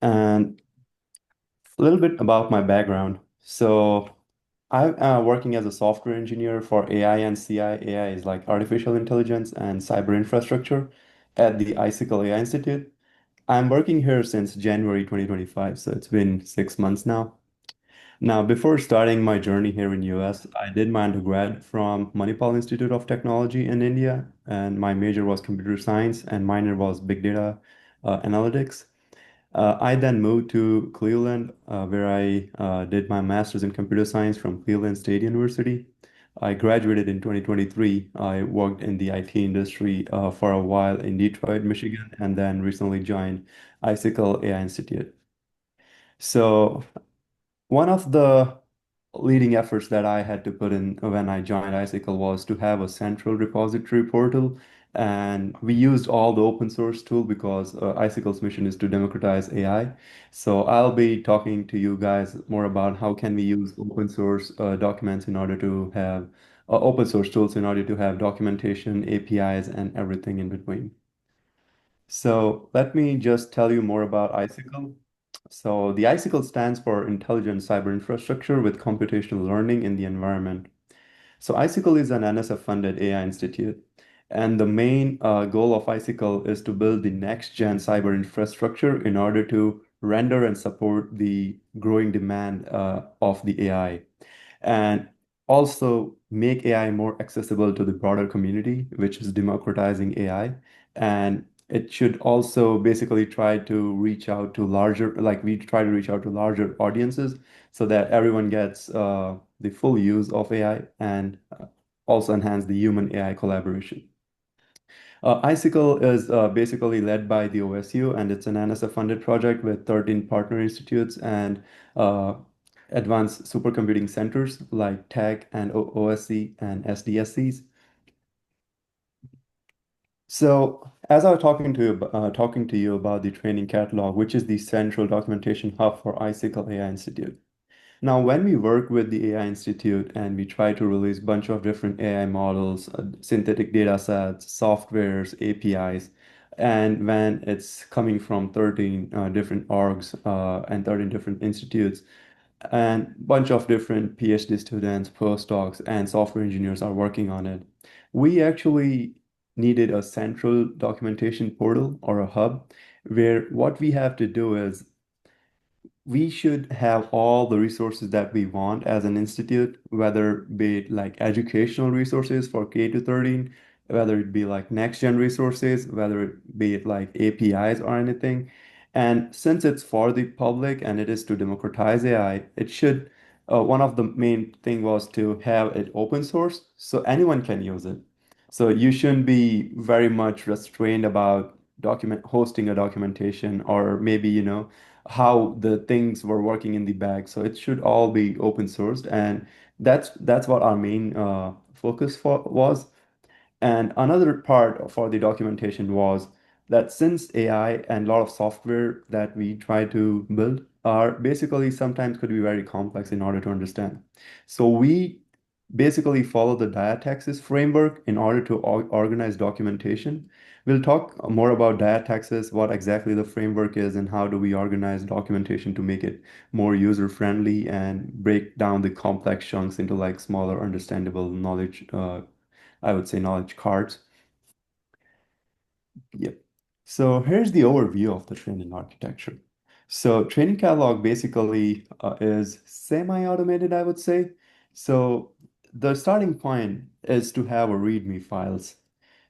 And a little bit about my background. So I'm working as a software engineer for AI and CI. AI is like artificial intelligence and cyber infrastructure at the Icicle AI Institute. I'm working here since January 2025, so it's been 6 months now. Now, before starting my journey here in US, I did my undergrad from Manipal Institute of Technology in India, and my major was computer science and minor was big data analytics. I then moved to Cleveland, where I did my master's in computer science from Cleveland State University. I graduated in 2023. I worked in the IT industry for a while in Detroit, Michigan, and then recently joined Icicle AI Institute. So one of the leading efforts that I had to put in when I joined Icicle was to have a central repository portal. And we used all the open source tool because Icicle's mission is to democratize AI. So I'll be talking to you guys more about how can we use open source documents in order to have open source tools in order to have documentation, APIs, and everything in between. So let me just tell you more about Icicle. So the ICICLE stands for Intelligent Cyber Infrastructure with Computational Learning in the Environment. So ICICLE is an NSF-funded AI institute, and the main goal of ICICLE is to build the next-gen cyber infrastructure in order to render and support the growing demand of the AI and also make AI more accessible to the broader community, which is democratizing AI. And it should also basically try to reach out to larger, like we try to reach out to larger audiences so that everyone gets the full use of AI and also enhance the human AI collaboration. Icicle is basically led by the OSU, and it's an NSF-funded project with 13 partner institutes and uh, advanced supercomputing centers like TAG and OSC and SDSCs. So, as I was talking to you about the training catalog, which is the central documentation hub for Icicle AI Institute. Now, when we work with the AI Institute and we try to release a bunch of different AI models, synthetic data sets, softwares, APIs, and when it's coming from 13 different orgs and 13 different institutes, and bunch of different PhD students, postdocs, and software engineers are working on it, we actually needed a central documentation portal or a hub where what we have to do is we should have all the resources that we want as an institute, whether be it like educational resources for K to 13, whether it be like next gen resources, whether it be it like APIs or anything. And since it's for the public and it is to democratize AI, it should, one of the main thing was to have it open source so anyone can use it. So you shouldn't be very much restrained about document hosting a documentation or maybe, how the things were working in the back. So it should all be open sourced, and that's what our main focus for was. And another part for the documentation was that since AI and a lot of software that we try to build are basically sometimes could be very complex in order to understand. So we basically follow the diataxis framework in order to organize documentation. We'll talk more about diataxis, what exactly the framework is, and how do we organize documentation to make it more user-friendly and break down the complex chunks into like smaller, understandable knowledge, I would say knowledge cards. Yep. So here's the overview of the training architecture. So training catalog basically is semi-automated, I would say. So the starting point is to have a README files.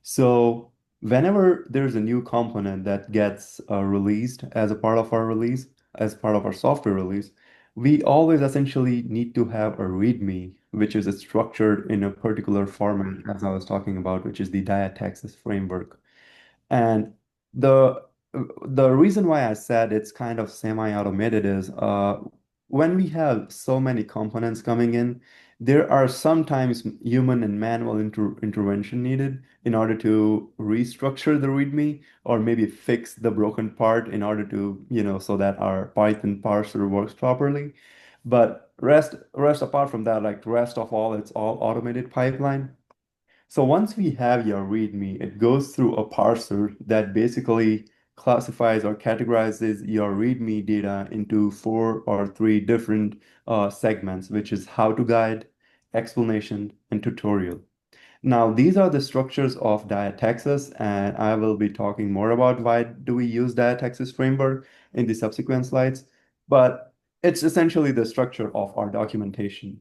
So whenever there's a new component that gets released as a part of our release, as part of our software release, we always essentially need to have a README, which is structured in a particular format, as I was talking about, which is the diataxis framework. And the the reason why I said it's kind of semi-automated is when we have so many components coming in, there are sometimes human and manual intervention needed in order to restructure the README or maybe fix the broken part in order to, so that our Python parser works properly. But rest apart from that, like the rest of all, it's all automated pipeline. So once we have your README, it goes through a parser that basically classifies or categorizes your README data into four or three different segments, which is how to guide, explanation, and tutorial. Now, these are the structures of diataxis, and I will be talking more about why do we use diataxis framework in the subsequent slides, but it's essentially the structure of our documentation.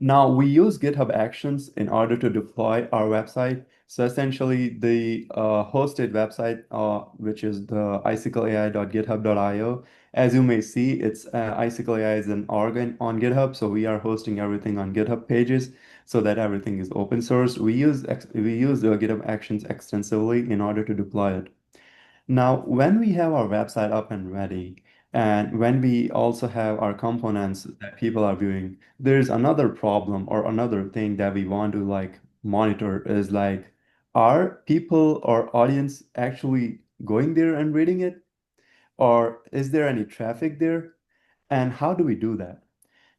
Now, we use GitHub Actions in order to deploy our website. So essentially, the hosted website, which is the icicleai.github.io, as you may see, it's Icicle AI is an organ on GitHub, so we are hosting everything on GitHub pages so that everything is open source. We use GitHub Actions extensively in order to deploy it. Now, when we have our website up and ready, and when we also have our components that people are viewing, there's another problem or another thing that we want to like monitor is like, are people or audience actually going there and reading it? Or is there any traffic there? And how do we do that?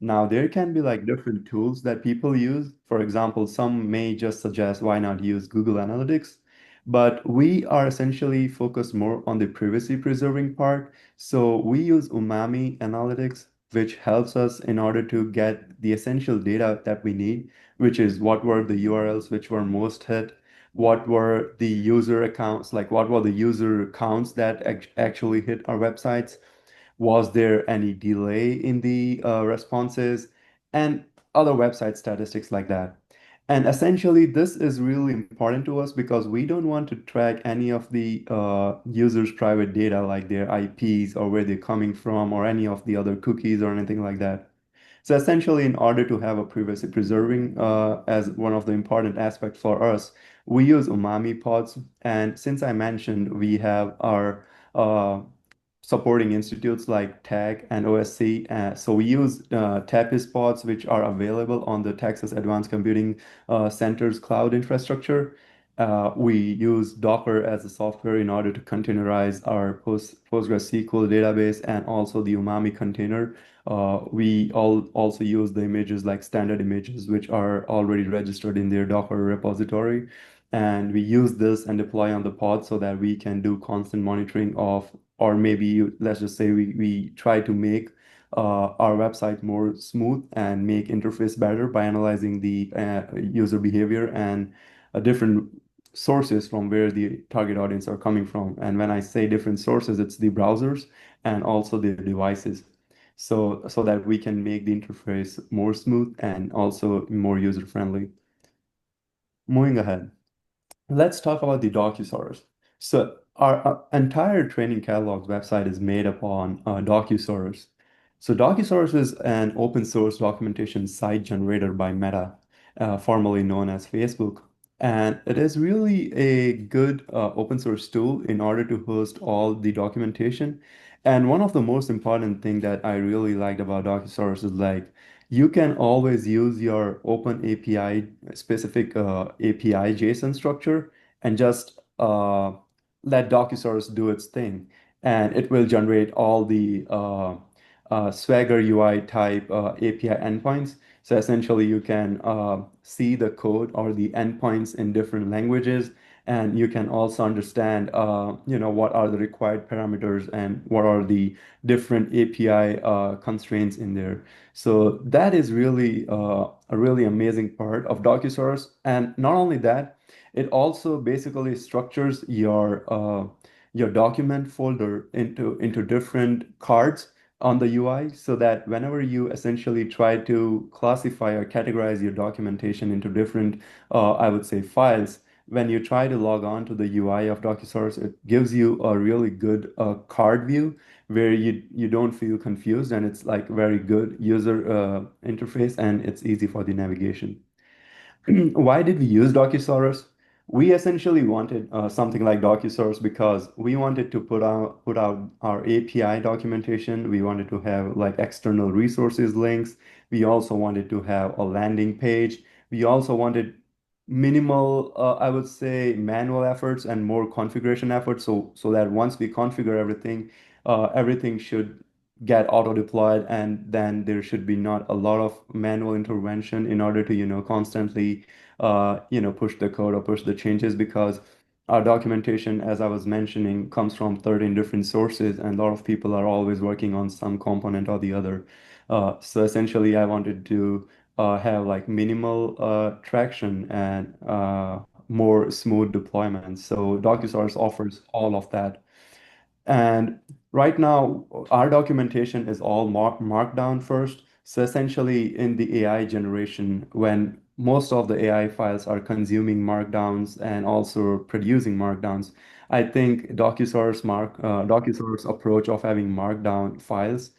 Now, there can be like different tools that people use. For example, some may just suggest why not use Google Analytics, but we are essentially focused more on the privacy preserving part. So we use Umami Analytics, which helps us in order to get the essential data that we need, which is what were the URLs which were most hit, what were the user accounts, like what were the user accounts that actually hit our websites, was there any delay in the responses, and other website statistics like that. And essentially, this is really important to us because we don't want to track any of the users' private data, like their IPs or where they're coming from, or any of the other cookies or anything like that. So essentially, in order to have a privacy preserving as one of the important aspects for us, we use Umami pods. And since I mentioned we have our uh, supporting institutes like TAG and OSC. So we use TAPIS pods, which are available on the Texas Advanced Computing Center's cloud infrastructure. We use Docker as a software in order to containerize our PostgreSQL database and also the Umami container. We also use the images like standard images, which are already registered in their Docker repository. And we use this and deploy on the pod so that we can do constant monitoring of, or maybe let's just say we try to make our website more smooth and make interface better by analyzing the user behavior and different sources from where the target audience are coming from. And when I say different sources, it's the browsers and also the devices. So that we can make the interface more smooth and also more user friendly. Moving ahead. Let's talk about the Docusaurus. So our entire training catalog website is made up on Docusaurus. So Docusaurus is an open source documentation site generated by Meta, formerly known as Facebook. And it is really a good open source tool in order to host all the documentation. And one of the most important thing that I really liked about Docusaurus is like you can always use your open API specific API JSON structure and just let Docusaurus do its thing. And it will generate all the Swagger UI type API endpoints. So essentially, you can see the code or the endpoints in different languages, and you can also understand, what are the required parameters and what are the different API constraints in there. So that is really a really amazing part of Docusaurus. And not only that, it also basically structures your document folder into different cards on the UI so that whenever you essentially try to classify or categorize your documentation into different, I would say, files, when you try to log on to the UI of Docusource, it gives you a really good card view where you don't feel confused and it's like very good user interface and it's easy for the navigation. Why did we use Docusaurus? We essentially wanted something like Docusaurus because we wanted to put out our API documentation. We wanted to have like external resources links. We also wanted to have a landing page. We also wanted minimal, I would say, manual efforts and more configuration efforts. So that once we configure everything, everything should get auto deployed, and then there should be not a lot of manual intervention in order to constantly push the code or push the changes because our documentation, as I was mentioning, comes from 13 different sources, and a lot of people are always working on some component or the other. So essentially, I wanted to have like minimal traction and more smooth deployment. So DocuSource offers all of that. And right now, our documentation is all markdown first. So essentially, in the AI generation, when most of the AI files are consuming markdowns and also producing markdowns, I think DocuSource approach of having markdown files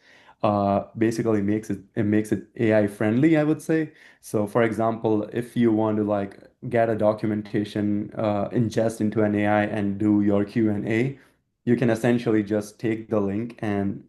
basically makes it AI friendly, I would say. So, for example, if you want to like get a documentation ingest into an AI and do your Q&A, you can essentially just take the link and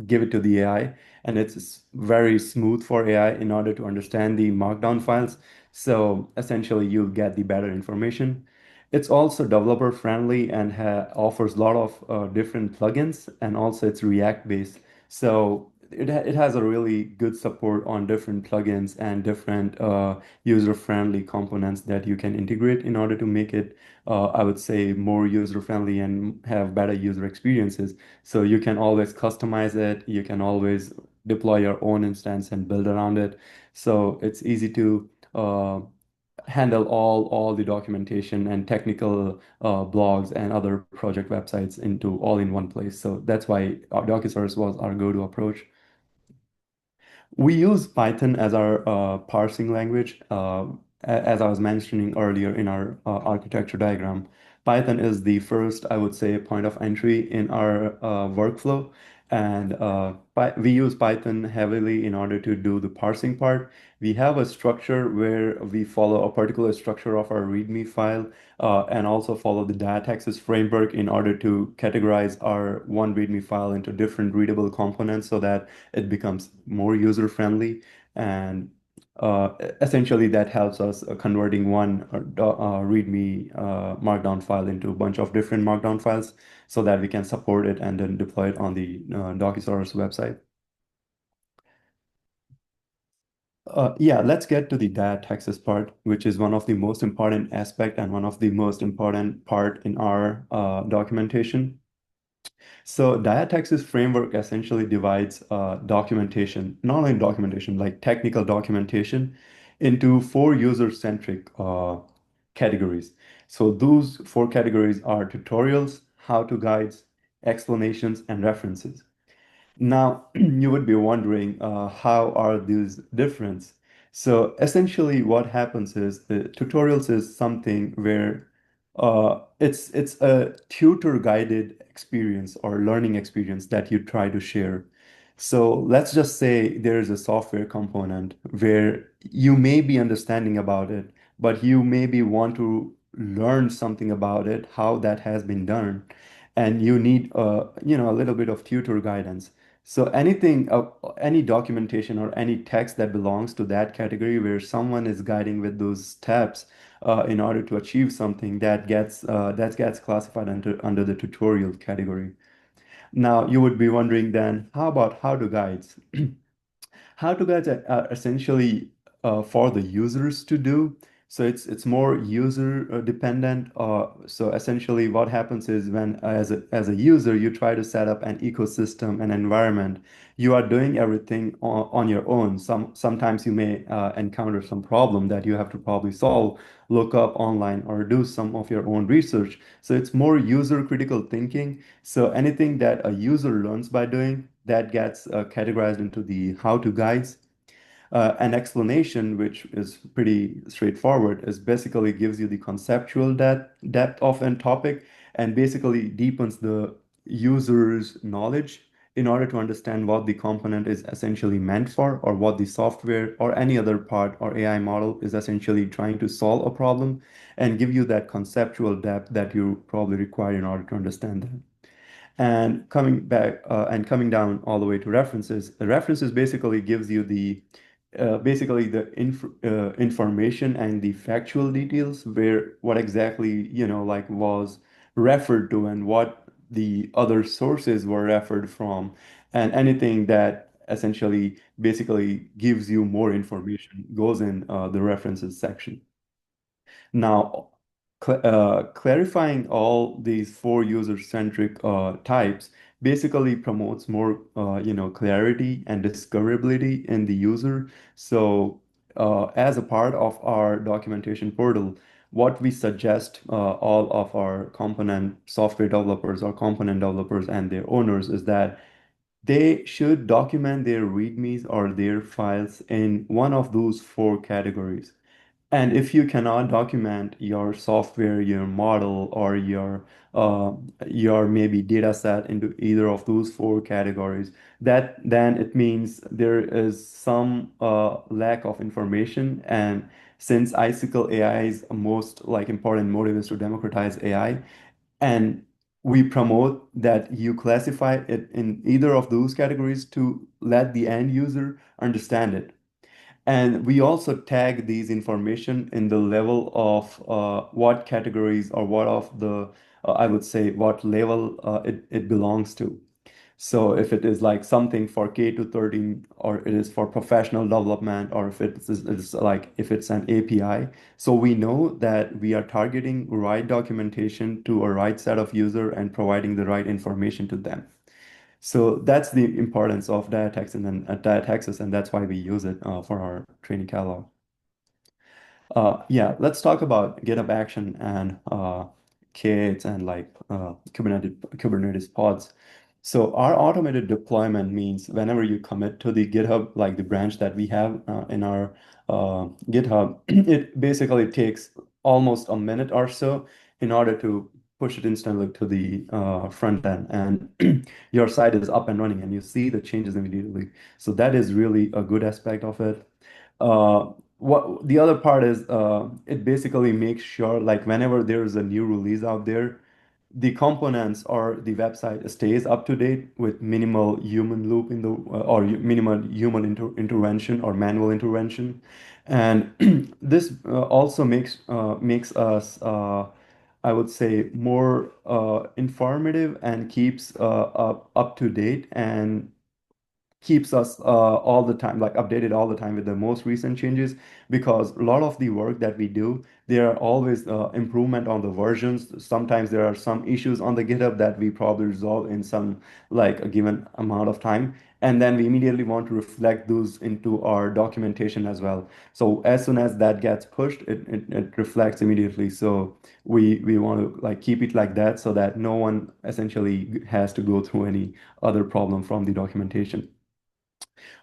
give it to the AI, and it's very smooth for AI in order to understand the markdown files. So essentially, you'll get the better information. It's also developer friendly and ha offers a lot of different plugins, and also it's React based. So it has a really good support on different plugins and different user-friendly components that you can integrate in order to make it, I would say, more user-friendly and have better user experiences. So you can always customize it. You can always deploy your own instance and build around it. So it's easy to handle all the documentation and technical blogs and other project websites into all in one place. So that's why our DocuSource was our go-to approach. We use Python as our parsing language. As I was mentioning earlier in our architecture diagram, Python is the first, I would say, point of entry in our workflow. And we use Python heavily in order to do the parsing part. We have a structure where we follow a particular structure of our README file and also follow the data access framework in order to categorize our one README file into different readable components so that it becomes more user friendly. And essentially, that helps us converting one README Markdown file into a bunch of different Markdown files so that we can support it and then deploy it on the DocuSource website. Yeah, let's get to the data access part, which is one of the most important aspect and one of the most important part in our documentation. So diataxis framework essentially divides documentation, not only documentation, like technical documentation, into four user-centric categories. So those four categories are tutorials, how-to guides, explanations, and references. Now, you would be wondering how are these different? So essentially what happens is the tutorials is something where it's a tutor guided experience or learning experience that you try to share. So let's just say there is a software component where you may be understanding about it, but you maybe want to learn something about it, how that has been done, and you need a little bit of tutor guidance. So anything, any documentation or any text that belongs to that category where someone is guiding with those steps in order to achieve something that gets classified under the tutorial category. Now you would be wondering then, how about how-to guides? How-to guides are essentially for the users to do. So it's more user dependent. So essentially, what happens is when as a user you try to set up an ecosystem, an environment, you are doing everything on your own. Sometimes you may encounter some problem that you have to probably solve, look up online, or do some of your own research. So it's more user critical thinking. So anything that a user learns by doing, that gets categorized into the how-to guides. An explanation, which is pretty straightforward, is basically gives you the conceptual depth of a topic and basically deepens the user's knowledge in order to understand what the component is essentially meant for, or what the software or any other part or AI model is essentially trying to solve a problem, and give you that conceptual depth that you probably require in order to understand that. And coming down all the way to references, the references basically gives you the basically the information and the factual details where what exactly like was referred to and what the other sources were referred from, and anything that essentially basically gives you more information goes in the references section. Now, clarifying all these four user-centric types basically promotes more, clarity and discoverability in the user. So, as a part of our documentation portal, what we suggest all of our component software developers or component developers and their owners is that they should document their readmes or their files in one of those four categories. And if you cannot document your software, your model, or your maybe data set into either of those four categories, that then it means there is some lack of information. And since Icicle AI's most like important motive is to democratize AI, and we promote that you classify it in either of those categories to let the end user understand it. And we also tag these information in the level of what categories or what of the, I would say, what level it belongs to. So if it is like something for K to 13, or it is for professional development, or if it's like if it's an API, so we know that we are targeting right documentation to a right set of user and providing the right information to them. So that's the importance of data access, and that's why we use it for our training catalog. Let's talk about GitHub Action and K8s and like Kubernetes pods. So our automated deployment means whenever you commit to the GitHub, like the branch that we have in our GitHub, it basically takes almost a minute or so in order to push it instantly to the front end, and your site is up and running, and you see the changes immediately. So that is really a good aspect of it. What the other part is, it basically makes sure like whenever there is a new release out there, the components or the website stays up to date with minimal human loop in the or minimal human intervention or manual intervention. And this also makes us I would say more informative and keeps up to date and keeps us all the time, like updated all the time with the most recent changes, because a lot of the work that we do, there are always improvement on the versions. Sometimes there are some issues on the GitHub that we probably resolve in some like a given amount of time. And then we immediately want to reflect those into our documentation as well. So as soon as that gets pushed, it reflects immediately. So we want to like keep it like that so that no one essentially has to go through any other problem from the documentation.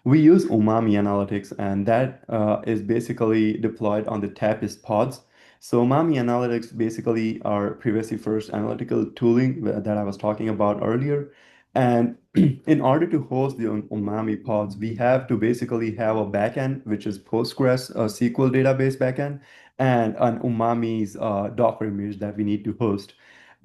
We use Umami Analytics, and that is basically deployed on the Tapest pods. So Umami Analytics basically are privacy first analytical tooling that I was talking about earlier. And in order to host the Umami pods, we have to basically have a backend, which is Postgres SQL database backend, and an Umami's Docker image that we need to host.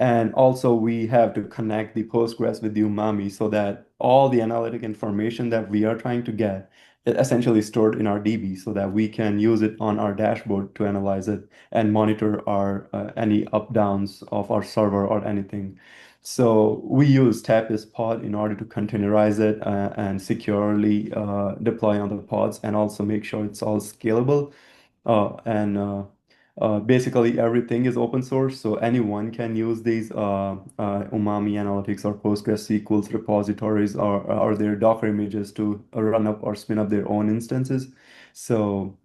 And also we have to connect the Postgres with the Umami so that all the analytic information that we are trying to get is essentially stored in our DB so that we can use it on our dashboard to analyze it and monitor our any up downs of our server or anything. So we use Tapest pod in order to containerize it and securely deploy on the pods and also make sure it's all scalable. And Basically everything is open source, so anyone can use these Umami Analytics or PostgreSQL's repositories or their Docker images to run up or spin up their own instances. So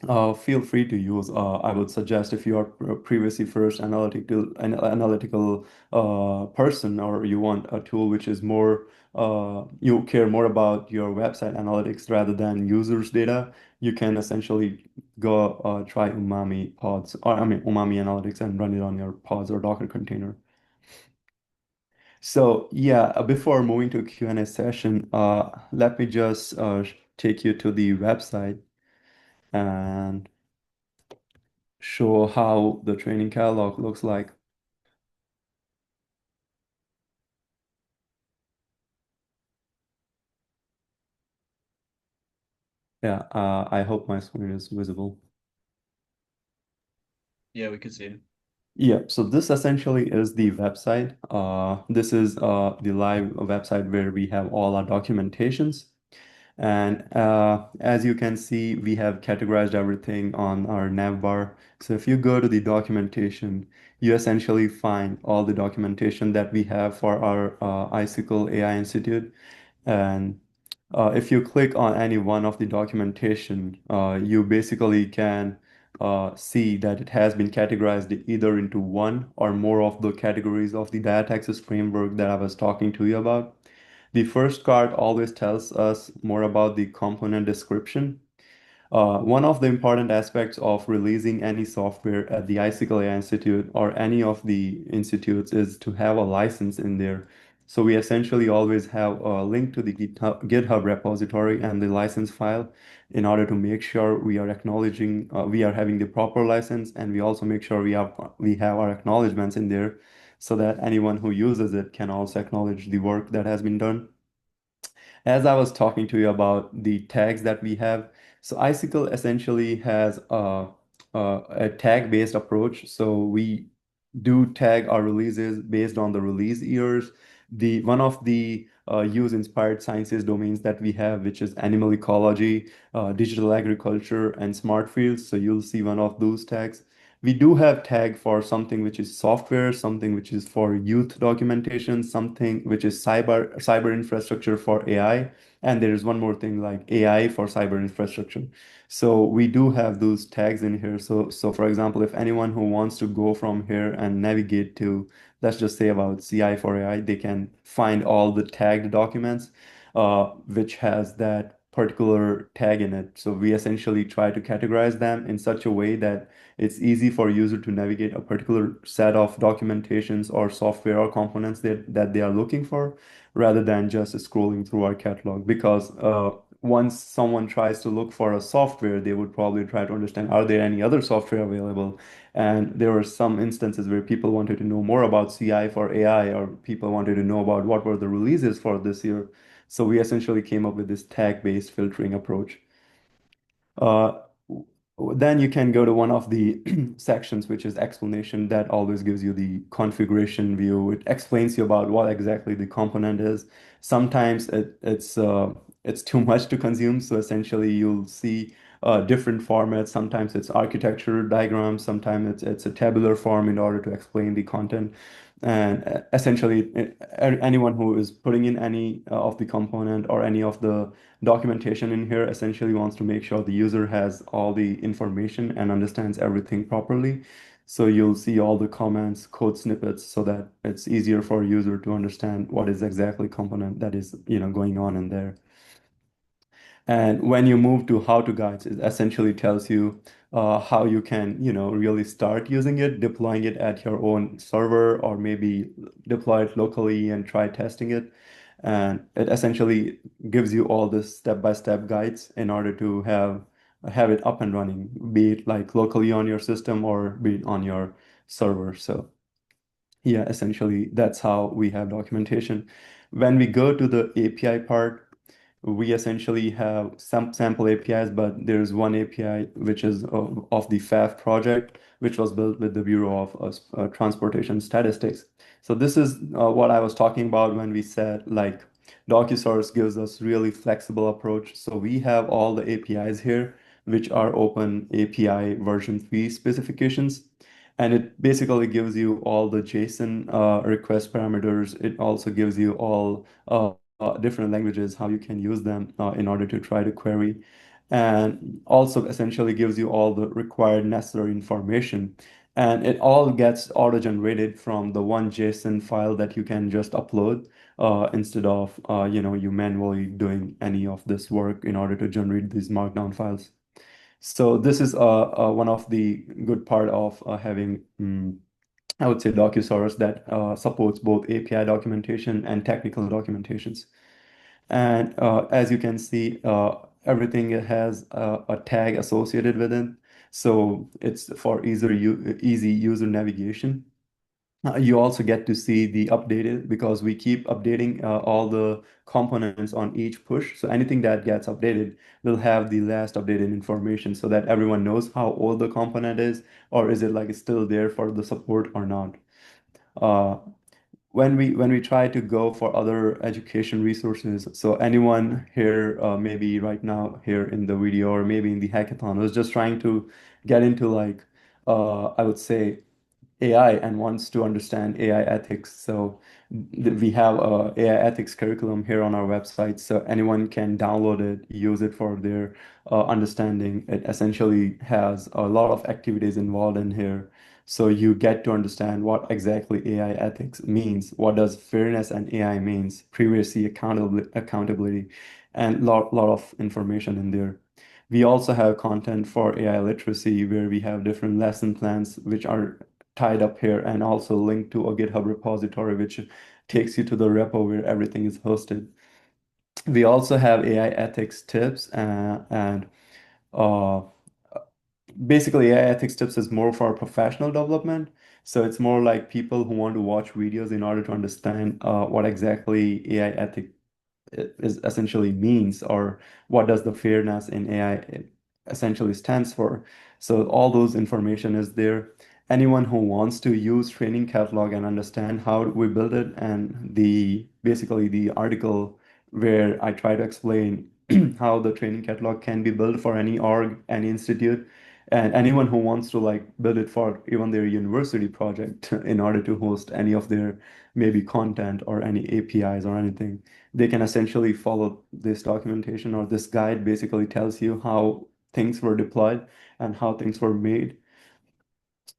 feel free to use. I would suggest if you are previously first analytical person, or you want a tool which is more you care more about your website analytics rather than users' data, you can essentially go try Umami pods, or I mean Umami Analytics, and run it on your pods or Docker container. So yeah, before moving to Q&A session, let me just take you to the website and show how the training catalog looks like. Yeah, I hope my screen is visible. Yeah, we could see it. Yeah, so this essentially is the website. This is the live website where we have all our documentations. And as you can see, we have categorized everything on our nav bar. So if you go to the documentation, you essentially find all the documentation that we have for our Icicle AI Institute. And if you click on any one of the documentation, you basically can see that it has been categorized either into one or more of the categories of the data access framework that I was talking to you about. The first card always tells us more about the component description. One of the important aspects of releasing any software at the Icicle AI Institute or any of the institutes is to have a license in there. So we essentially always have a link to the GitHub repository and the license file in order to make sure we are acknowledging we are having the proper license, and we also make sure we have our acknowledgements in there so that anyone who uses it can also acknowledge the work that has been done. As I was talking to you about the tags that we have, so Icicle essentially has a tag-based approach. So we do tag our releases based on the release years. The one of the use-inspired sciences domains that we have, which is animal ecology, digital agriculture, and smart fields. So you'll see one of those tags. We do have tag for something which is software, something which is for youth documentation, something which is cyber infrastructure for AI, and there is one more thing like AI for cyber infrastructure. So we do have those tags in here. So for example, if anyone who wants to go from here and navigate to, let's just say about CI for AI, they can find all the tagged documents, which has that particular tag in it. So we essentially try to categorize them in such a way that it's easy for a user to navigate a particular set of documentations or software or components that they are looking for, rather than just scrolling through our catalog. Because once someone tries to look for a software, they would probably try to understand, are there any other software available? And there were some instances where people wanted to know more about CI for AI, or people wanted to know about what were the releases for this year. So we essentially came up with this tag-based filtering approach. Uh, then you can go to one of the sections, which is explanation. That always gives you the configuration view. It explains you about what exactly the component is. Sometimes it's too much to consume, so essentially you'll see different formats. Sometimes it's architecture diagrams, sometimes it's a tabular form in order to explain the content. And essentially, anyone who is putting in any of the component or any of the documentation in here essentially wants to make sure the user has all the information and understands everything properly. So you'll see all the comments, code snippets, so that it's easier for a user to understand what is exactly component that is, going on in there. And when you move to how to guides, it essentially tells you how you can, really start using it, deploying it at your own server, or maybe deploy it locally and try testing it. And it essentially gives you all the step-by-step guides in order to have it up and running, be it like locally on your system or be it on your server. So yeah, essentially that's how we have documentation. When we go to the API part, we essentially have some sample APIs, but there's one API which is of the FAF project, which was built with the Bureau of Transportation Statistics. So this is what I was talking about when we said like DocuSource gives us really flexible approach. So we have all the APIs here, which are open API version 3 specifications. And it basically gives you all the JSON request parameters. It also gives you all different languages, how you can use them in order to try to query, and also essentially gives you all the required necessary information. And it all gets auto-generated from the one JSON file that you can just upload instead of you manually doing any of this work in order to generate these markdown files. So this is one of the good part of having I would say DocuSource that supports both API documentation and technical documentations. And as you can see, everything has a tag associated with it. So it's for easy user navigation. You also get to see the updated, because we keep updating all the components on each push. So anything that gets updated will have the last updated information so that everyone knows how old the component is, or is it like it's still there for the support or not. Uh, when we try to go for other education resources, so anyone here, maybe right now here in the video or maybe in the hackathon, was just trying to get into like, I would say AI and wants to understand AI ethics. So we have a AI ethics curriculum here on our website, so anyone can download it, use it for their understanding. It essentially has a lot of activities involved in here. So you get to understand what exactly AI ethics means, what does fairness and AI means, privacy, accountability, and lot of information in there. We also have content for AI literacy where we have different lesson plans which are tied up here and also linked to a GitHub repository, which takes you to the repo where everything is hosted. We also have AI ethics tips, and uh, basically AI ethics tips is more for professional development. So it's more like people who want to watch videos in order to understand what exactly AI ethics is essentially means, or what does the fairness in AI essentially stands for. So all those information is there. Anyone who wants to use training catalog and understand how we build it, and the basically the article where I try to explain how the training catalog can be built for any org, any institute, and anyone who wants to like build it for even their university project in order to host any of their maybe content or any APIs or anything, they can essentially follow this documentation, or this guide basically tells you how things were deployed and how things were made.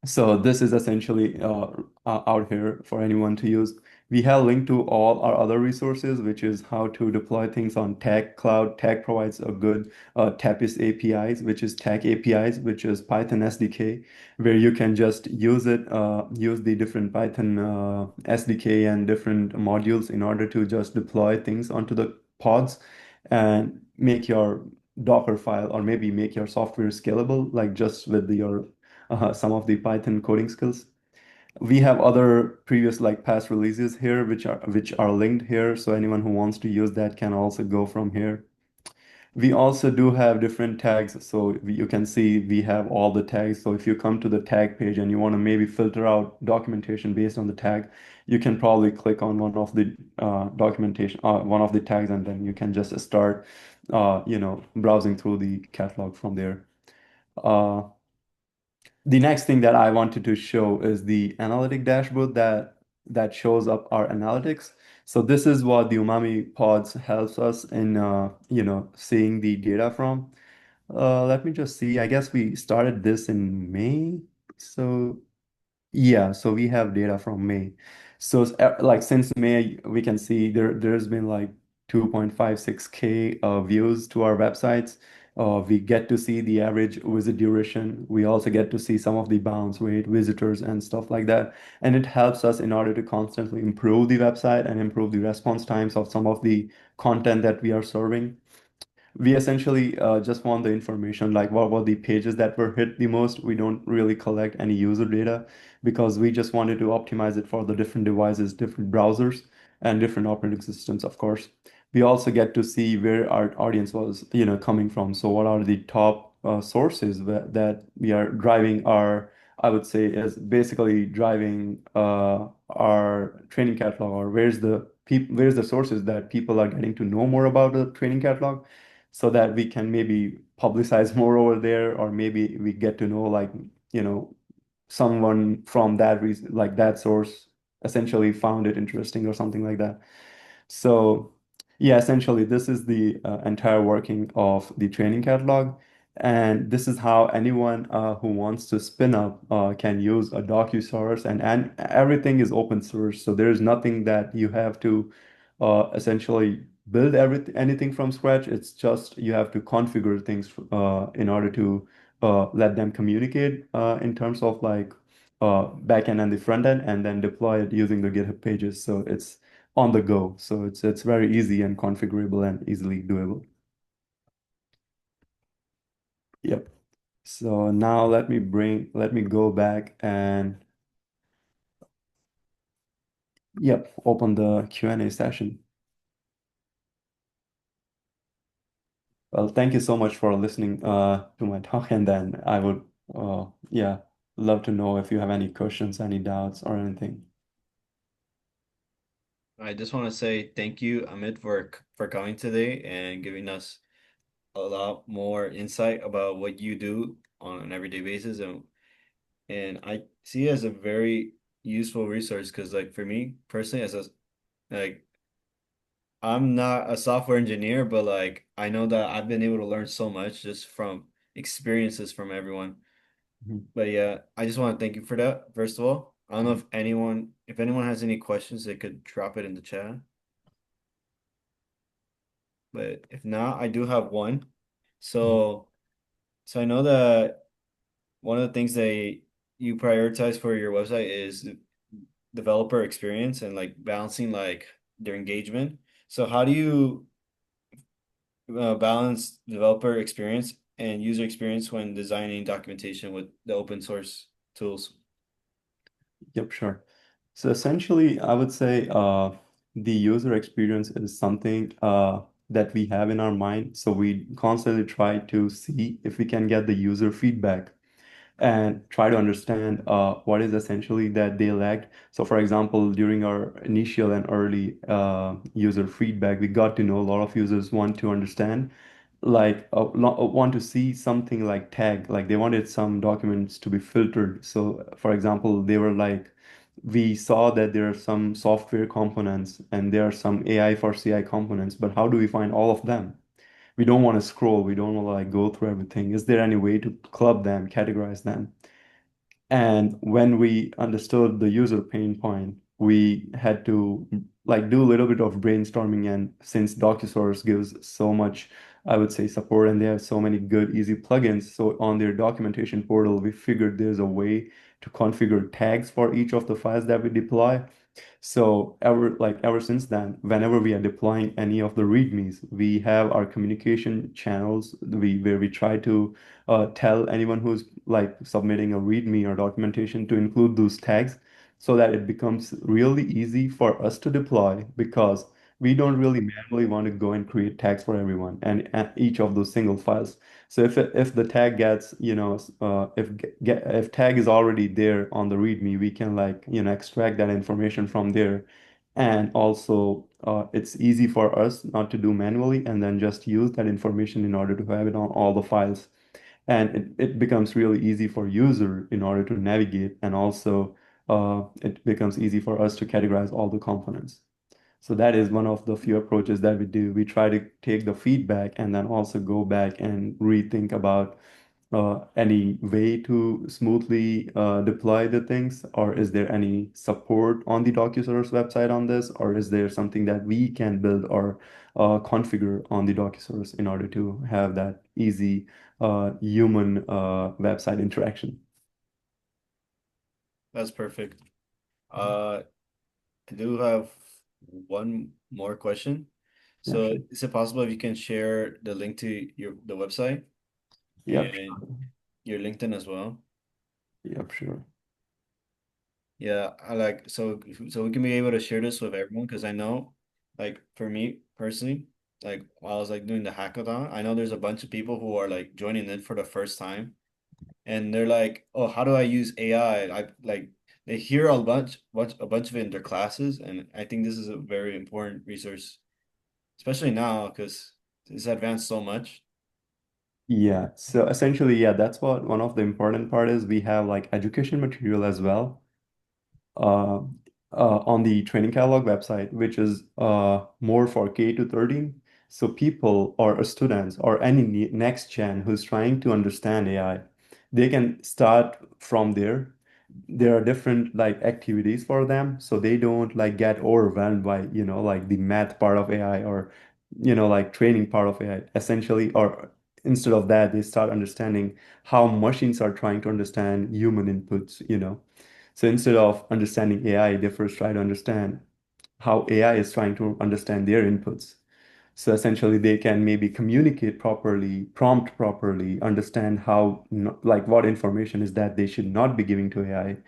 So this is essentially out here for anyone to use. We have linked to all our other resources, which is how to deploy things on Tag Cloud. Tag provides a good TAPIS APIs, which is Tag APIs, which is Python SDK, where you can just use it, use the different Python SDK and different modules in order to just deploy things onto the pods and make your Docker file, or maybe make your software scalable, like just with your some of the Python coding skills. We have other previous like past releases here, which are linked here. So anyone who wants to use that can also go from here. We also do have different tags. So you can see we have all the tags. So if you come to the tag page and you want to maybe filter out documentation based on the tag, you can probably click on one of the one of the tags, and then you can just start, browsing through the catalog from there. Uh, the next thing that I wanted to show is the analytic dashboard that shows up our analytics. So this is what the Umami pods helps us in seeing the data from. Let me just see. I guess we started this in May. So yeah, so we have data from May. So like since May, we can see there's been like 2.56K views to our websites. We get to see the average visit duration. We also get to see some of the bounce rate, visitors, and stuff like that. And it helps us in order to constantly improve the website and improve the response times of some of the content that we are serving. We essentially just want the information, like what were the pages that were hit the most. We don't really collect any user data because we just wanted to optimize it for the different devices, different browsers, and different operating systems, of course. We also get to see where our audience was, coming from. So what are the top sources that we are driving our, I would say, is basically driving our training catalog, or where's the sources that people are getting to know more about the training catalog, so that we can maybe publicize more over there, or maybe we get to know like, you know, someone from that reason, like that source essentially found it interesting or something like that. So yeah, essentially this is the entire working of the training catalog. And this is how anyone who wants to spin up can use a docu-source, and everything is open source. So there's nothing that you have to essentially build anything from scratch. It's just you have to configure things in order to let them communicate in terms of like backend and the front end, and then deploy it using the GitHub pages. So it's on the go. So it's very easy and configurable and easily doable. Yep. So now let me go back and yep, open the Q&A session. Well, thank you so much for listening to my talk, and then I would yeah, love to know if you have any questions, any doubts or anything. I just want to say thank you, Amit, for coming today and giving us a lot more insight about what you do on an everyday basis, and I see it as a very useful resource because, like, for me personally, as a like I'm not a software engineer, but like I know that I've been able to learn so much just from experiences from everyone. Mhm. But yeah, I just want to thank you for that, first of all. I don't know if anyone has any questions, they could drop it in the chat. But if not, I do have one. Mhm. So, so I know that one of the things that you prioritize for your website is developer experience and like balancing like their engagement. So how do you balance developer experience and user experience when designing documentation with the open source tools? Yep, sure. So essentially, I would say the user experience is something that we have in our mind. So we constantly try to see if we can get the user feedback and try to understand what is essentially that they lacked. So, for example, during our initial and early user feedback, we got to know a lot of users want to understand, like, want to see something like tag, like they wanted some documents to be filtered. So, for example, they were like, we saw that there are some software components and there are some AI for CI components, but how do we find all of them? We don't want to scroll. We don't want to like go through everything. Is there any way to club them, categorize them? And when we understood the user pain point, we had to like do a little bit of brainstorming. And since DocuSource gives so much, I would say, support, and they have so many good, easy plugins, so on their documentation portal, we figured there's a way to configure tags for each of the files that we deploy. So ever since then, whenever we are deploying any of the READMEs, we have our communication channels where we try to tell anyone who's like submitting a README or documentation to include those tags so that it becomes really easy for us to deploy, because we don't really manually want to go and create tags for everyone and each of those single files. So if the tag gets, if tag is already there on the README, we can like, extract that information from there. And also, it's easy for us not to do manually and then just use that information in order to have it on all the files. And it becomes really easy for user in order to navigate, and also it becomes easy for us to categorize all the components. So that is one of the few approaches that we do. We try to take the feedback and then also go back and rethink about any way to smoothly deploy the things, or is there any support on the DocuSource website on this, or is there something that we can build or configure on the DocuSource in order to have that easy human website interaction? That's perfect. Uh, I do have one more question. Yeah, So sure. is it possible if you can share the link to the website Yep, and sure. your LinkedIn as well? Yep, sure. Yeah, I like so we can be able to share this with everyone because I know, like for me personally, like while I was like doing the hackathon, I know there's a bunch of people who are like joining in for the first time, and they're like, "Oh, how do I use AI?" I like they hear a bunch of it in their classes, and I think this is a very important resource, especially now because it's advanced so much. Yeah, so essentially, yeah, that's what one of the important part is. We have like education material as well uh, on the training catalog website, which is more for K to 13. So people or students or any next gen who's trying to understand AI, they can start from there. There are different like activities for them, so they don't like get overwhelmed by, like the math part of AI, or, like training part of AI, essentially, or instead of that, they start understanding how machines are trying to understand human inputs. So instead of understanding AI, they first try to understand how AI is trying to understand their inputs. So essentially, they can maybe communicate properly, prompt properly, understand how, like what information is that they should not be giving to AI,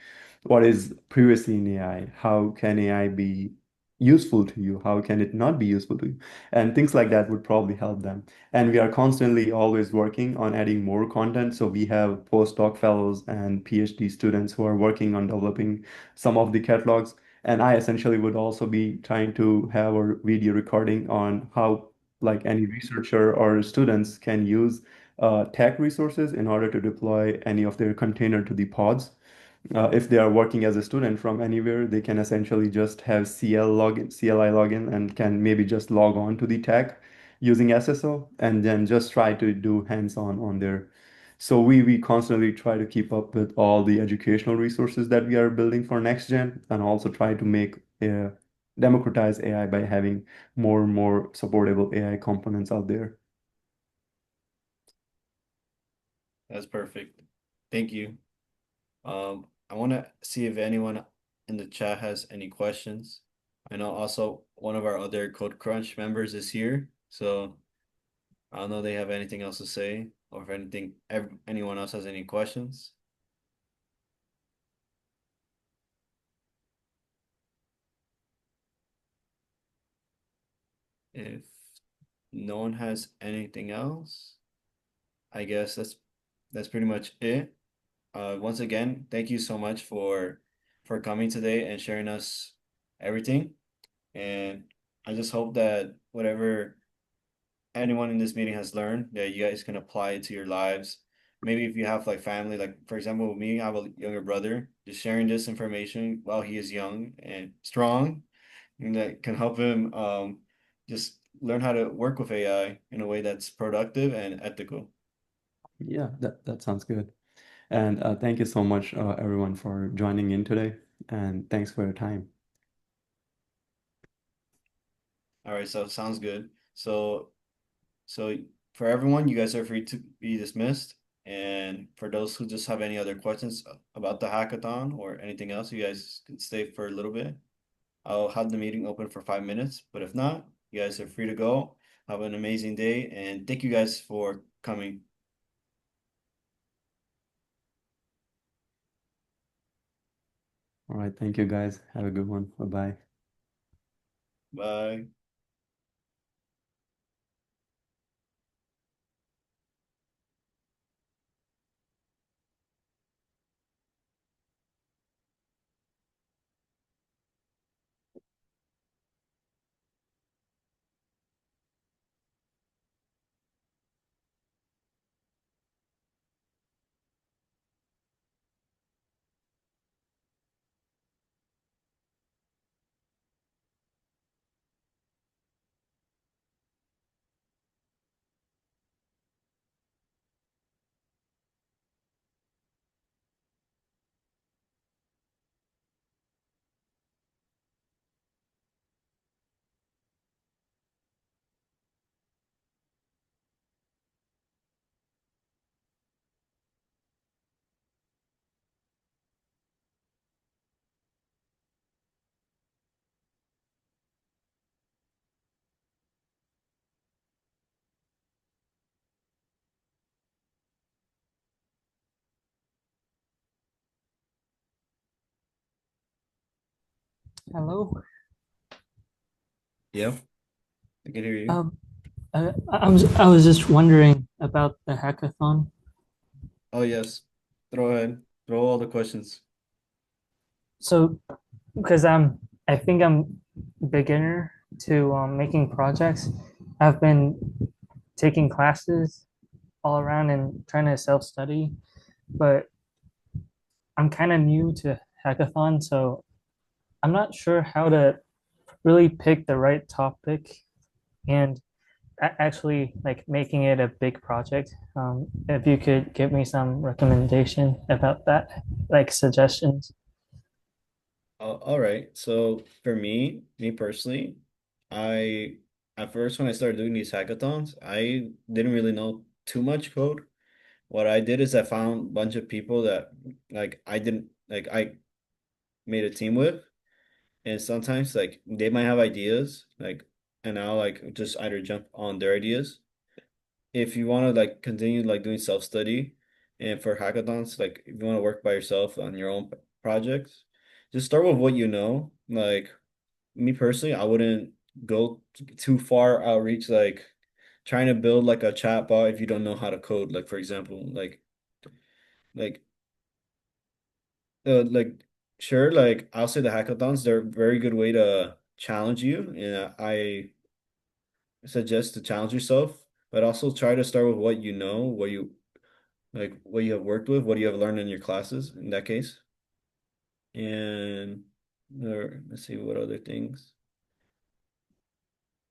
what is previously in AI, how can AI be useful to you, how can it not be useful to you, and things like that would probably help them. And we are constantly always working on adding more content. So we have postdoc fellows and PhD students who are working on developing some of the catalogs. And I essentially would also be trying to have a video recording on how like any researcher or students can use tech resources in order to deploy any of their container to the pods. If they are working as a student from anywhere, they can essentially just have CLI login and can maybe just log on to the tag using SSO and then just try to do hands-on on there. So we constantly try to keep up with all the educational resources that we are building for next gen and also try to make democratize AI by having more and more supportable AI components out there. That's perfect. Thank you. I want to see if anyone in the chat has any questions. I know also one of our other Code Crunch members is here, so I don't know if they have anything else to say or if anyone else has any questions. If no one has anything else, I guess that's pretty much it. Once again, thank you so much for coming today and sharing us everything. And I just hope that whatever anyone in this meeting has learned, that you guys can apply it to your lives. Maybe if you have like family, like for example, with me, I have a younger brother, just sharing this information while he is young and strong, and that can help him just learn how to work with AI in a way that's productive and ethical. Yeah, that sounds good. And thank you so much, everyone, for joining in today. And thanks for your time. All right, so sounds good. So for everyone, you guys are free to be dismissed. And for those who just have any other questions about the hackathon or anything else, you guys can stay for a little bit. I'll have the meeting open for 5 minutes, but if not, you guys are free to go. Have an amazing day, and thank you guys for coming. All right. Thank you, guys. Have a good one. Bye-bye. Bye. Hello. Yeah, I can hear you. Um, I was just wondering about the hackathon. Oh, yes. Throw ahead. Throw all the questions. So, because I think I'm beginner to making projects. I've been taking classes all around and trying to self-study, but I'm kind of new to hackathon, so I'm not sure how to really pick the right topic and actually like making it a big project. If you could give me some recommendation about that, like suggestions. All right. So for me personally, I at first when I started doing these hackathons, I didn't really know too much code. What I did is I found a bunch of people that I made a team with, and sometimes like they might have ideas, and I'll like just either jump on their ideas. If you want to like continue like doing self-study and for hackathons, like if you want to work by yourself on your own projects, just start with what you know. Like me personally, I wouldn't go too far outreach, like trying to build like a chat bot if you don't know how to code. Like for example, like sure, like I'll say the hackathons, they're a very good way to challenge you. And I suggest to challenge yourself, but also try to start with what you know, what you have worked with, what you have learned in your classes in that case. And let's see what other things.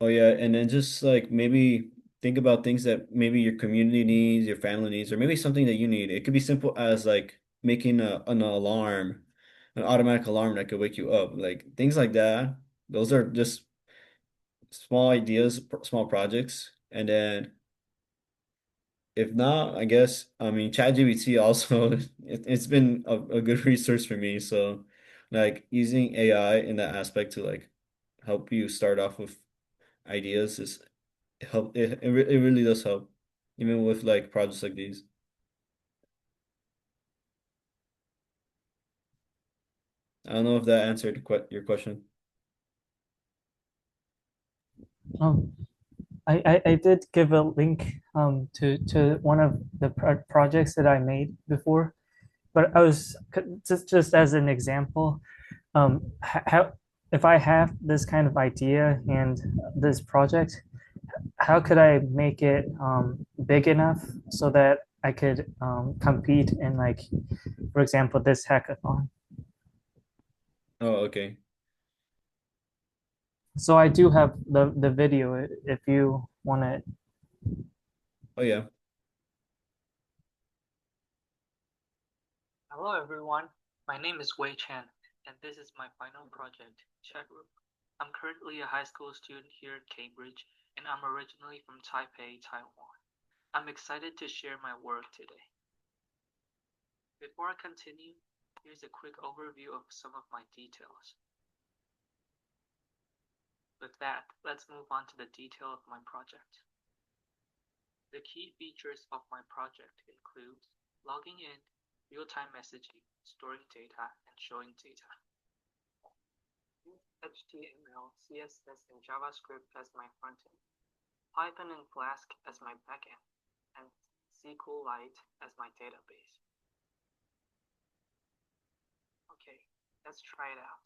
Oh yeah, and then just like maybe think about things that maybe your community needs, your family needs, or maybe something that you need. It could be simple as like making an alarm, an automatic alarm that could wake you up, like things like that. Those are just small ideas, small projects. And then if not, I guess I mean ChatGPT also it's been a good resource for me. So like using AI in that aspect to like help you start off with ideas is it really does help, even with like projects like these. I don't know if that answered your question. Um, I did give a link to one of the projects that I made before, but I was just as an example, how if I have this kind of idea and this project, how could I make it big enough so that I could compete in, like, for example, this hackathon? Oh, okay. So I do have the video if you want to. Oh yeah. Hello everyone, my name is Wei Chen, and this is my final project, chat room. I'm currently a high school student here at Cambridge, and I'm originally from Taipei, Taiwan. I'm excited to share my work today. Before I continue, here's a quick overview of some of my details. With that, let's move on to the detail of my project. The key features of my project include logging in, real-time messaging, storing data, and showing data. HTML, CSS, and JavaScript as my frontend, Python and Flask as my backend, and SQLite as my database. Okay, let's try it out.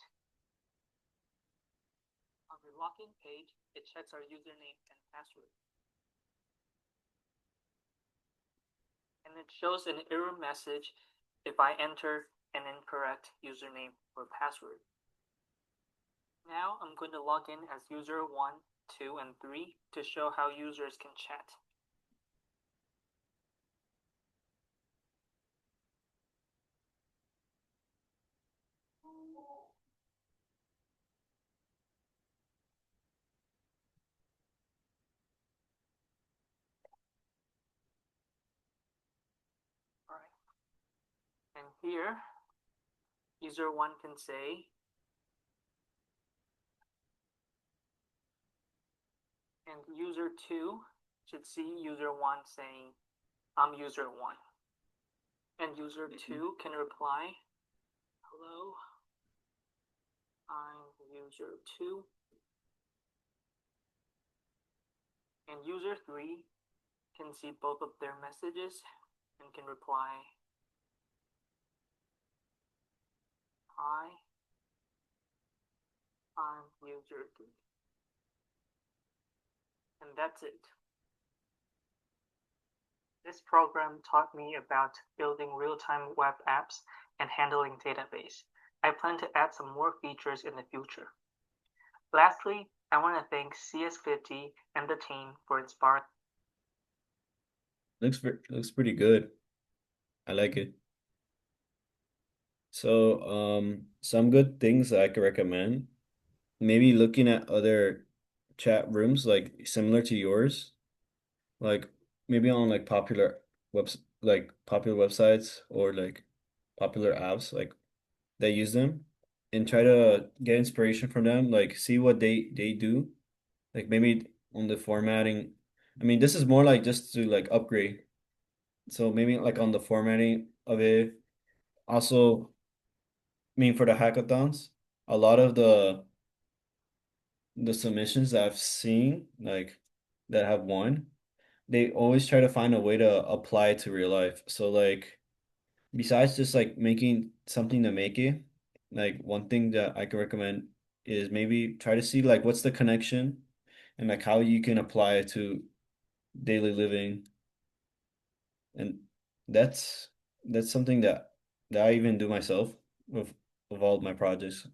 On the login page, it checks our username and password. And it shows an error message if I enter an incorrect username or password. Now I'm going to log in as user 1, 2, and 3 to show how users can chat. All right. And here, user 1 can say, and user 2 should see user 1 saying, I'm user 1. And user 2 can reply, hello, I'm user 2. And user 3 can see both of their messages and can reply, hi, I'm user 3. And that's it. This program taught me about building real-time web apps and handling database. I plan to add some more features in the future. Lastly, I want to thank CS50 and the team for inspiring. Looks pretty good. I like it. So, some good things that I could recommend. Maybe looking at other chat rooms like similar to yours, like maybe on like popular websites or like popular apps like that use them, and try to get inspiration from them, like see what they do, like maybe on the formatting. I mean, this is more like just to like upgrade. So maybe like on the formatting of it. Also, I mean, for the hackathons, a lot of the submissions that I've seen, like that have won, they always try to find a way to apply it to real life. So like besides just like making something to make it, like one thing that I could recommend is maybe try to see like what's the connection and like how you can apply it to daily living. And that's that's something that I even do myself with all of my projects.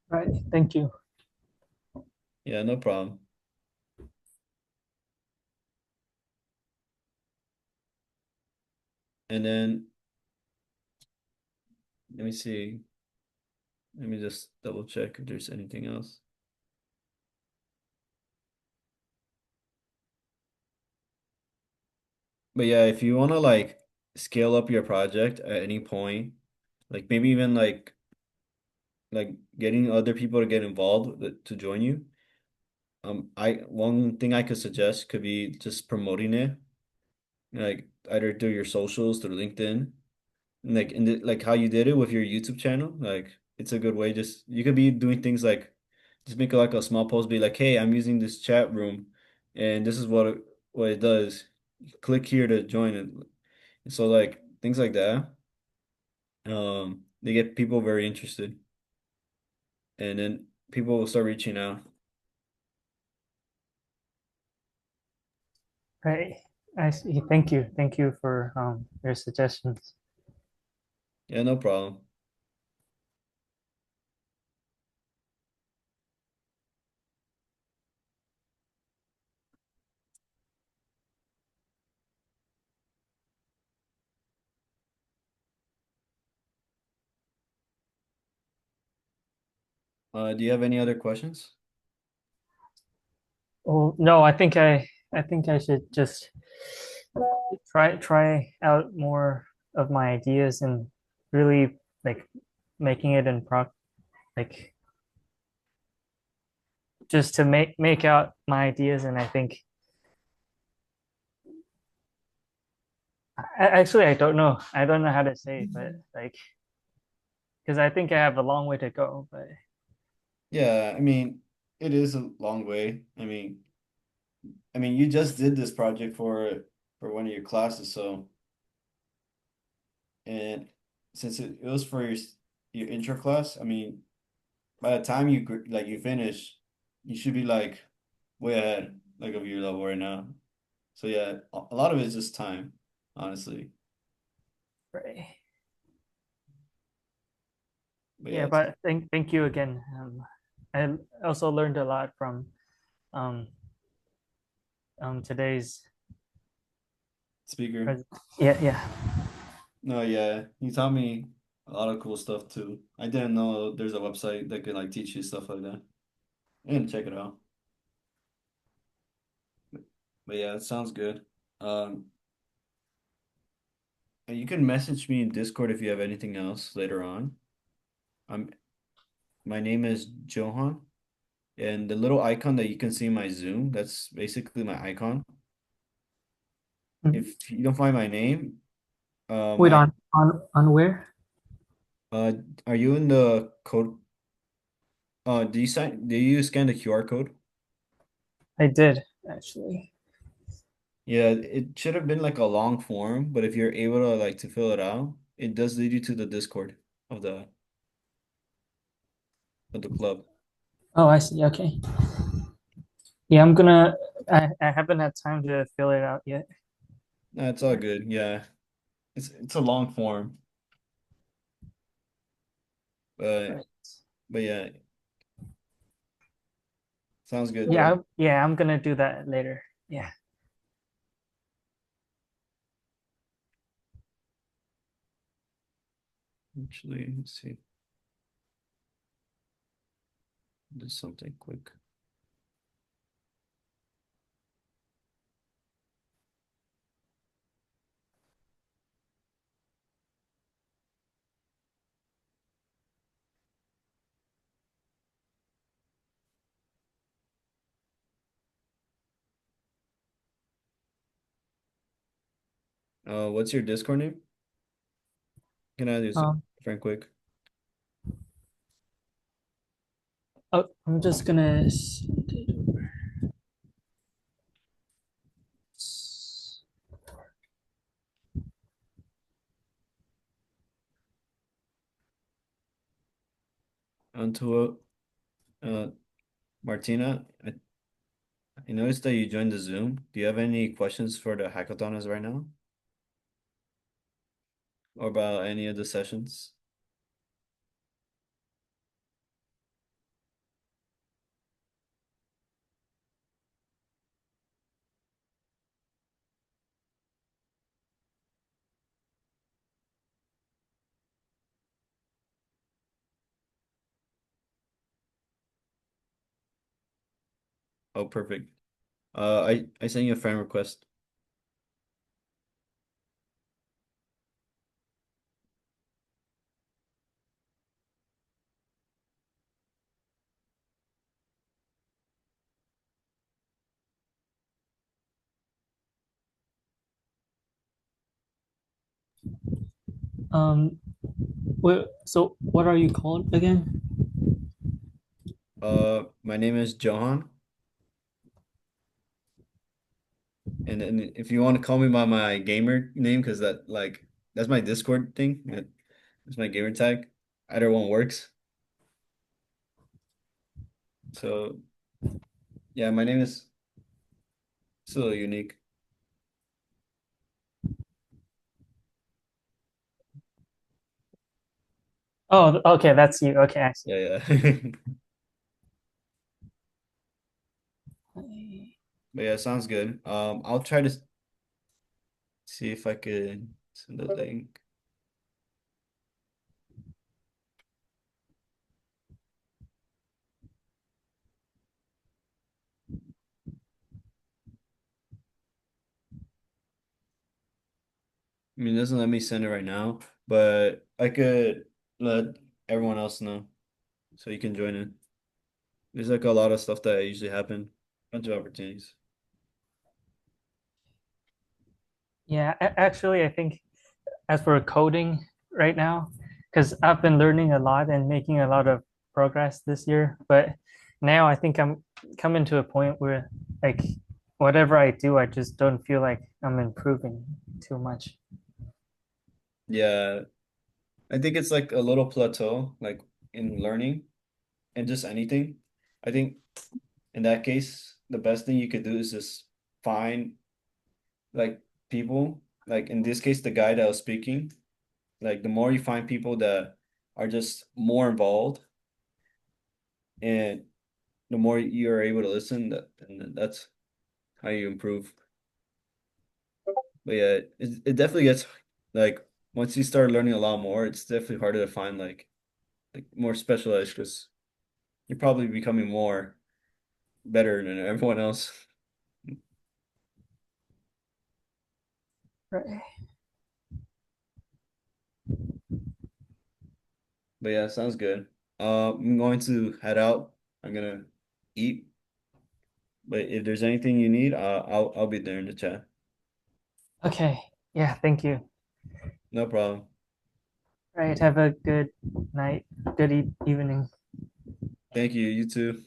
Right. Thank you. Yeah, no problem. And then let me see. Let me just double check if there's anything else. But yeah, if you want to like scale up your project at any point, like maybe even like getting other people to get involved to join you. I one thing I could suggest could be just promoting it, like either through your socials, through LinkedIn, and like like how you did it with your YouTube channel. Like it's a good way. Just you could be doing things like just make like a small post, be like, "Hey, I'm using this chat room, and this is what it does. Click here to join it." And so like things like that, they get people very interested, and then people will start reaching out. Right. I see. Thank you. Thank you for your suggestions. Yeah, no problem. Do you have any other questions? Well, no, I think I should just try out more of my ideas and really like making it in proc like just to make out my ideas. And I think actually I don't know how to say it, but like because I think I have a long way to go. But Yeah, I mean, it is a long way. I mean, you just did this project for one of your classes, so and since it was for your intro class, I mean, by the time like you finish, you should be like way ahead like of your level right now. So yeah, a lot of it is just time, honestly. right. But yeah, Yeah, but thank you again. I also learned a lot from um today's speaker. pres yeah, yeah. No, yeah, he taught me a lot of cool stuff too. I didn't know there's a website that could like teach you stuff like that. I'm gonna check it out. But yeah, it sounds good. Um, and you can message me in Discord if you have anything else later on. I'm My name is Johan, and the little icon that you can see in my Zoom, that's basically my icon. Mhm. If you don't find my name, Wait, my on where? uh, are you in the code? Do you scan the QR code? I did actually. Yeah, it should have been like a long form, but if you're able to like to fill it out, it does lead you to the Discord of the club. Oh, I see. Okay. Yeah, I haven't had time to fill it out yet. No, it's all good. Yeah, it's a long form, but Right. but yeah, sounds good Yeah, though. yeah, I'm gonna do that later. Yeah. Actually, let's see, do something quick. What's your Discord name? Can I do Um, friend quick? oh, I'm just gonna onto Martina, I noticed that you joined the Zoom. Do you have any questions for the hackathon as right now, or about any of the sessions? Oh, perfect. I sent you a friend request. Um, so what are you called again? My name is Johan, and then if you want to call me by my gamer name, because that's my Discord thing. That's my gamer tag. Either one works. So yeah, my name is still unique. Oh, okay, that's you. Okay, I see. Yeah, yeah. But yeah, sounds good. I'll try to see if I could send a link. I mean, it doesn't let me send it right now, but I could let everyone else know so you can join in. There's like a lot of stuff that usually happen, bunch of opportunities. Yeah, actually, I think as for coding right now, because I've been learning a lot and making a lot of progress this year, but now I think I'm coming to a point where like whatever I do, I just don't feel like I'm improving too much. Yeah, I think it's like a little plateau, like in learning and just anything. I think in that case, the best thing you could do is just find like people, like in this case, the guy that was speaking, like the more you find people that are just more involved and the more you're able to listen, and that's how you improve. But yeah, it definitely gets like once you start learning a lot more, it's definitely harder to find like more specialized because you're probably becoming more better than everyone else. Right. But yeah, sounds good. I'm going to head out. I'm gonna eat. But if there's anything you need, I'll be there in the chat. Okay. Yeah, thank you. No problem. Right. Have a good night, good evening. Thank you. You too.